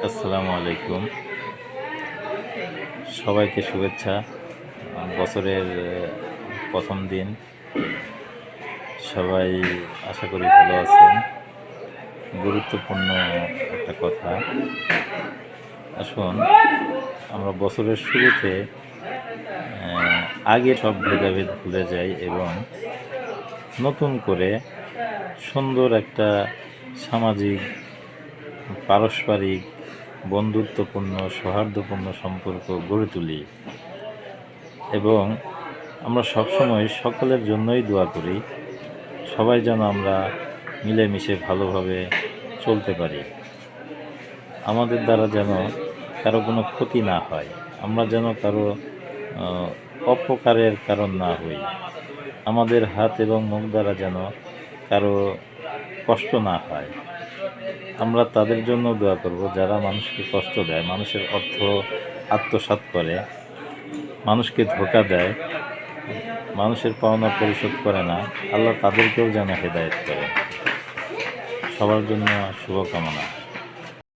আসসালামু আলাইকুম। সবাইকে শুভেচ্ছা। বছরের প্রথম দিন। সবাই আশা করি ভালো আছেন। গুরুত্বপূর্ণ একটা কথা। আসুন আমরা বছরের শুরুতে আগে সব ভেদাভেদ ভুলে যাই এবং নতুন করে সুন্দর একটা সামাজিক, পারস্পরিক, বন্ধুত্বপূর্ণ, সৌহার্দ্যপূর্ণ সম্পর্ক গড়ে তুলি এবং আমরা সবসময় সকলের জন্যই দোয়া করি, সবাই যেন আমরা মিলেমিশে ভালোভাবে চলতে পারি। আমাদের দ্বারা যেন কারো কোনো ক্ষতি না হয়, আমরা যেন কারো অপকারের কারণ না হই, আমাদের হাত এবং মুখ দ্বারা যেন কারো কষ্ট না হয়। আমরা তাদের জন্য দোয়া করব যারা মানুষকে কষ্ট দেয়, মানুষের অর্থ আত্মসাৎ করে, মানুষকে ধোঁকা দেয়, মানুষের পাওনা পরিশোধ করে না। আল্লাহ তাদেরকেও যেন হেদায়েত করে। সবার জন্য শুভকামনা।